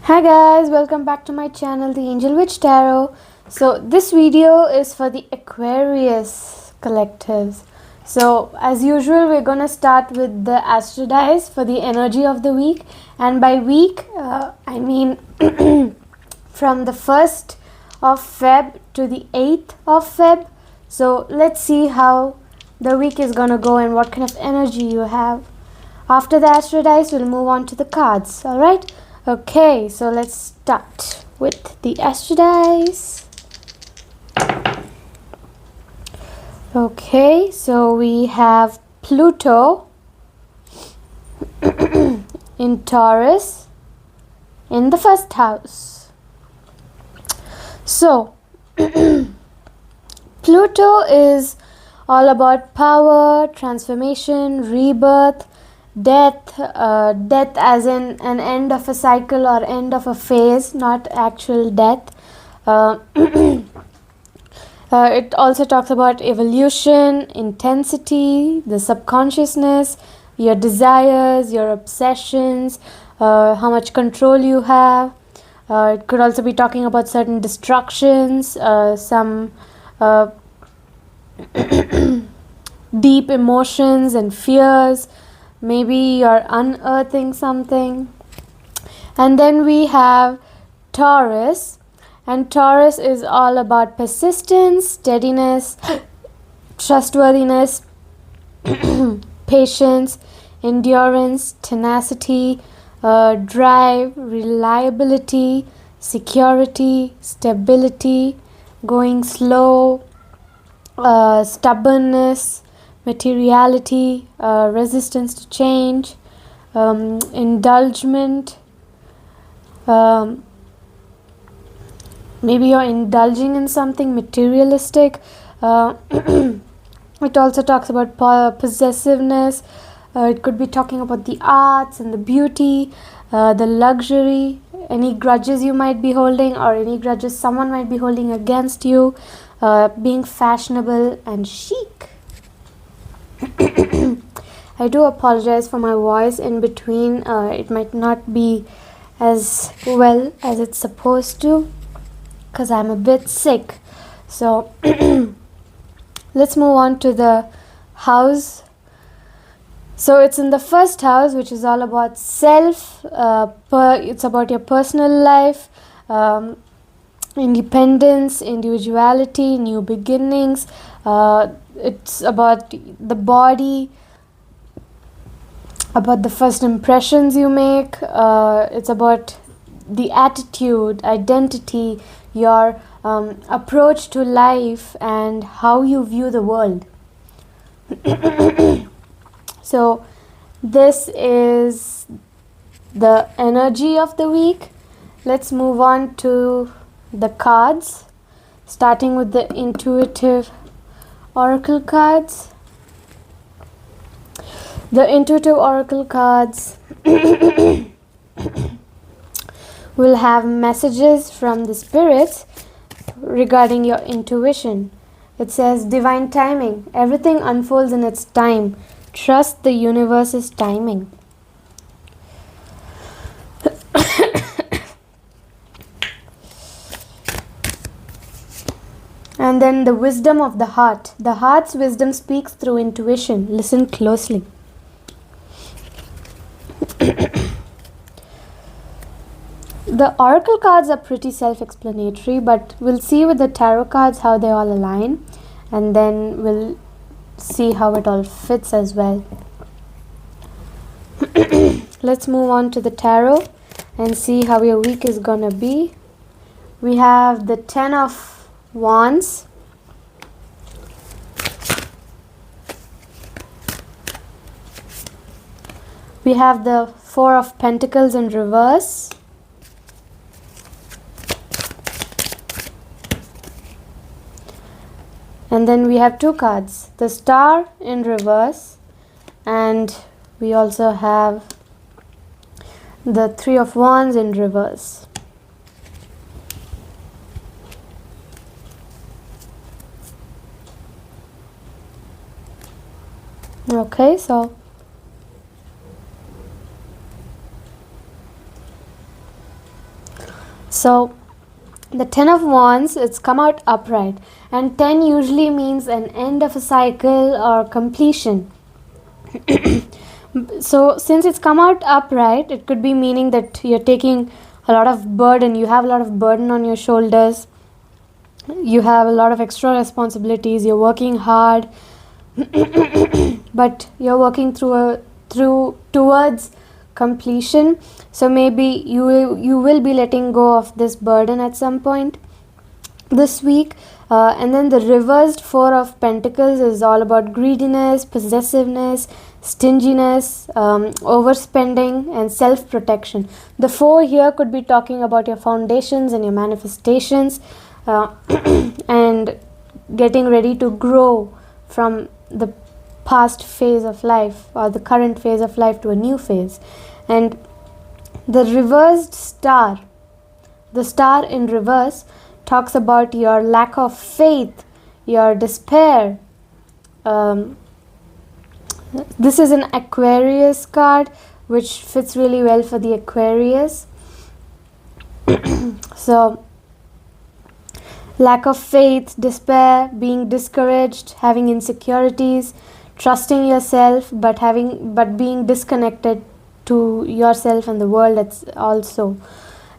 Hi guys, welcome back to my channel, the Angel Witch Tarot. So this video is for the Aquarius collectives. So as usual, we're gonna start with the astro dice for the energy of the week, and by week I mean from the 1st of Feb to the 8th of Feb. So let's see how the week is gonna go and what kind of energy you have. After the astro dice, we'll move on to the cards. All right. Okay, so let's start with the astro dice. Okay, so we have Pluto in Taurus in the first house. So Pluto is all about power, transformation, rebirth, death as in an end of a cycle or end of a phase, not actual death. It also talks about evolution, intensity, the subconsciousness, your desires, your obsessions, how much control you have. It could also be talking about certain destructions, some deep emotions and fears. Maybe you're unearthing something. And then we have Taurus. And Taurus is all about persistence, steadiness, trustworthiness, patience, endurance, tenacity, drive, reliability, security, stability, going slow, stubbornness, materiality, resistance to change, indulgement. Maybe you're indulging in something materialistic. It also talks about possessiveness. It could be talking about the arts and the beauty, the luxury, any grudges you might be holding or any grudges someone might be holding against you, being fashionable and chic. I do apologize for my voice in between. It might not be as well as it's supposed to because I'm a bit sick. So let's move on to the house. So it's in the first house, which is all about self. It's about your personal life, independence, individuality, new beginnings. It's about the body, about the first impressions you make. It's about the attitude, identity, your approach to life, and how you view the world. So this is the energy of the week. Let's move on to the cards, starting with the intuitive oracle cards. The intuitive oracle cards will have messages from the spirits regarding your intuition. It says divine timing. Everything unfolds in its time. Trust the universe's timing. And then the wisdom of the heart. The heart's wisdom speaks through intuition. Listen closely. The oracle cards are pretty self-explanatory, but we'll see with the tarot cards how they all align, and then we'll see how it all fits as well. Let's move on to the tarot and see how your week is gonna be. We have the 10 of Wands. We have the 4 of Pentacles in reverse. And then we have 2 cards, the Star in reverse, and we also have the 3 of Wands in reverse. Okay, so So the 10 of wands, it's come out upright, and 10 usually means an end of a cycle or completion. So since it's come out upright, it could be meaning that you're taking a lot of burden, you have a lot of burden on your shoulders, you have a lot of extra responsibilities, you're working hard, but you're working towards completion. So maybe you will be letting go of this burden at some point this week. And then the reversed 4 of Pentacles is all about greediness, possessiveness, stinginess, overspending, and self-protection. The 4 here could be talking about your foundations and your manifestations, and getting ready to grow from the past phase of life or the current phase of life to a new phase. And the reversed star, the star in reverse, talks about your lack of faith, your despair. This is an Aquarius card, which fits really well for the Aquarius. So lack of faith, despair, being discouraged, having insecurities, trusting yourself, but being disconnected to yourself and the world. That's also.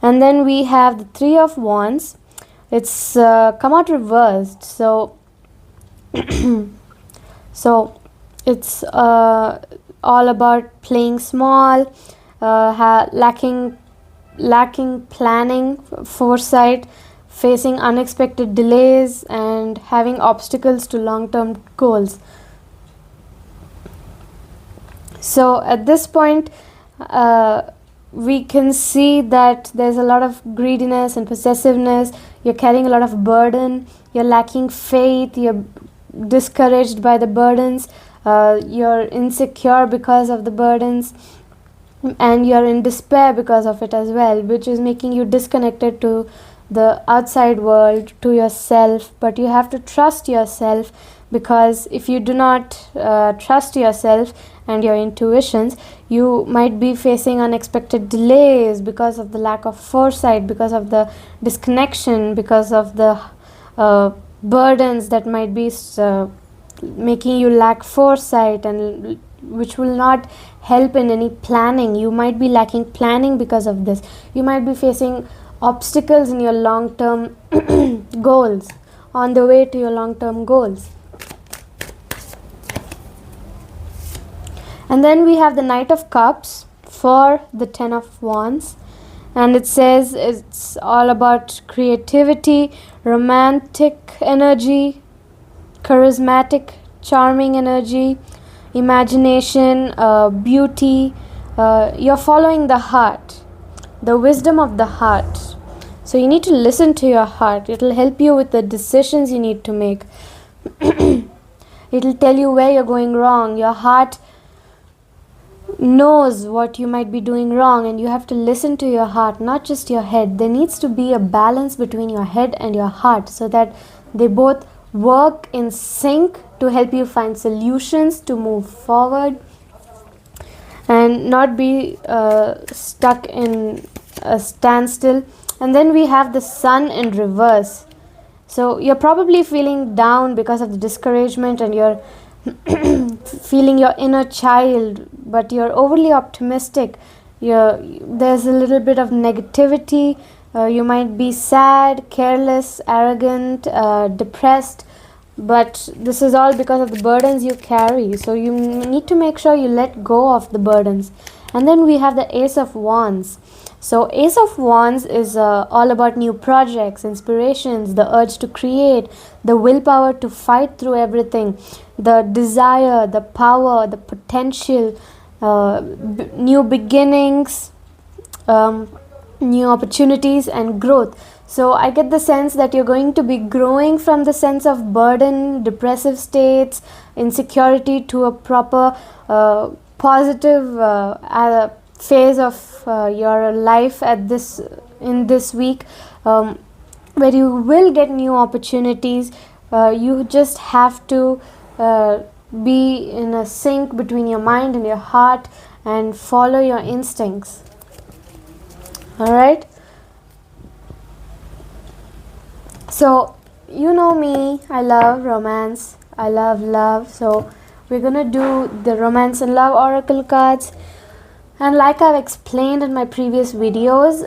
And then we have the 3 of wands. It's come out reversed. So so it's all about playing small, lacking planning, foresight, facing unexpected delays, and having obstacles to long-term goals. So at this point, we can see that there's a lot of greediness and possessiveness. You're carrying a lot of burden, you're lacking faith, you're discouraged by the burdens, you're insecure because of the burdens, and you're in despair because of it as well, which is making you disconnected to the outside world, to yourself. But you have to trust yourself, because if you do not trust yourself and your intuitions, you might be facing unexpected delays because of the lack of foresight, because of the disconnection, because of the burdens that might be making you lack foresight, and which will not help in any planning. You might be lacking planning because of this. You might be facing obstacles in your long-term goals, on the way to your long-term goals. And then we have the Knight of Cups for the 10 of Wands, and it says it's all about creativity, romantic energy, charismatic, charming energy, imagination, beauty. You're following the heart, the wisdom of the heart. So you need to listen to your heart. It will help you with the decisions you need to make. It will tell you where you're going wrong. Your heart knows what you might be doing wrong, and you have to listen to your heart, not just your head. There needs to be a balance between your head and your heart, so that they both work in sync to help you find solutions to move forward and not be stuck in a standstill. And then we have the Sun in reverse. So you're probably feeling down because of the discouragement, and you're feeling your inner child, but you're overly optimistic. There's a little bit of negativity. You might be sad, careless, arrogant, depressed, but this is all because of the burdens you carry. So you need to make sure you let go of the burdens. And then we have the Ace of Wands. So Ace of Wands is all about new projects, inspirations, the urge to create, the willpower to fight through everything, the desire, the power, the potential, new beginnings, new opportunities, and growth. So I get the sense that you're going to be growing from the sense of burden, depressive states, insecurity, to a proper positive phase of your life in this week, where you will get new opportunities. You just have to be in a sync between your mind and your heart and follow your instincts. All right. So you know me, I love romance, I love love. So we're gonna do the romance and love oracle cards. And like I've explained in my previous videos,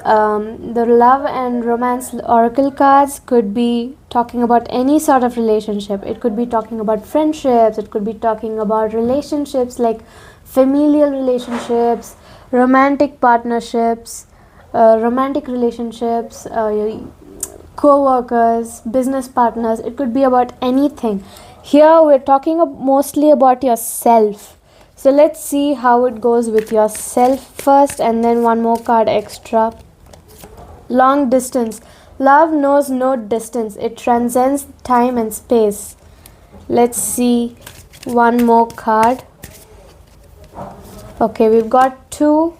the love and romance oracle cards could be talking about any sort of relationship. It could be talking about friendships, it could be talking about relationships like familial relationships, romantic partnerships, romantic relationships, co-workers, business partners. It could be about anything. Here we're talking mostly about yourself. So let's see how it goes with yourself first, and then one more card extra. Long distance. Love knows no distance. It transcends time and space. Let's see one more card. Okay, we've got two.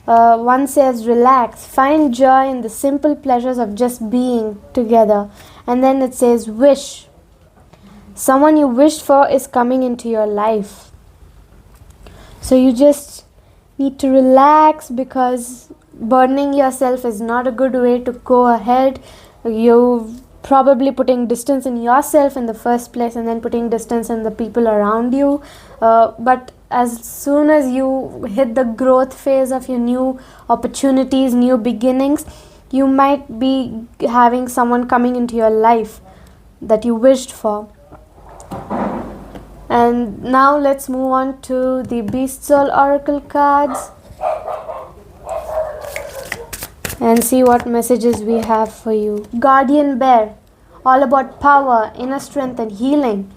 One says relax, find joy in the simple pleasures of just being together. And then it says wish. Someone you wished for is coming into your life. So you just need to relax, because burdening yourself is not a good way to go ahead. You're probably putting distance in yourself in the first place, and then putting distance in the people around you. But as soon as you hit the growth phase of your new opportunities, new beginnings, you might be having someone coming into your life that you wished for. And now let's move on to the Beast Soul Oracle cards and see what messages we have for you. Guardian Bear, all about power, inner strength and healing.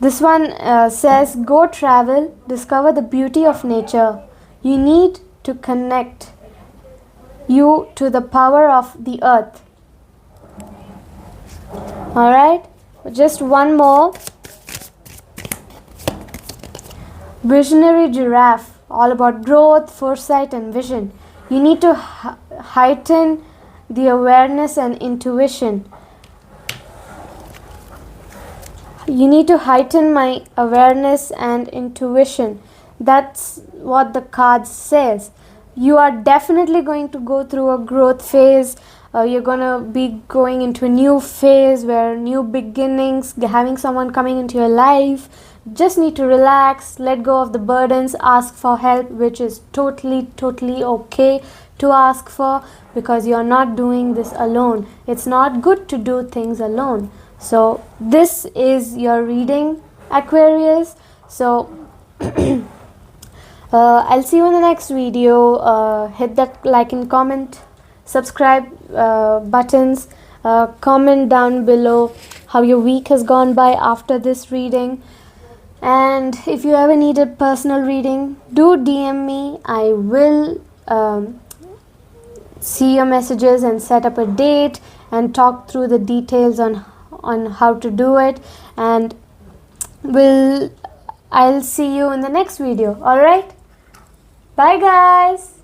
This one says, go travel, discover the beauty of nature. You need to connect you to the power of the earth. Alright, just one more. Visionary Giraffe, all about growth, foresight and vision. You need to heighten the awareness and intuition. You need to heighten my awareness and intuition. That's what the card says. You are definitely going to go through a growth phase. You're going to be going into a new phase where new beginnings, having someone coming into your life. Just need to relax, let go of the burdens, ask for help, which is totally okay to ask for, because you're not doing this alone. It's not good to do things alone. So this is your reading, Aquarius. So I'll see you in the next video. Hit that like and comment, subscribe buttons, comment down below how your week has gone by after this reading. And if you ever need a personal reading, do DM me. I will see your messages and set up a date and talk through the details on how to do it. And I'll see you in the next video. Alright? Bye guys!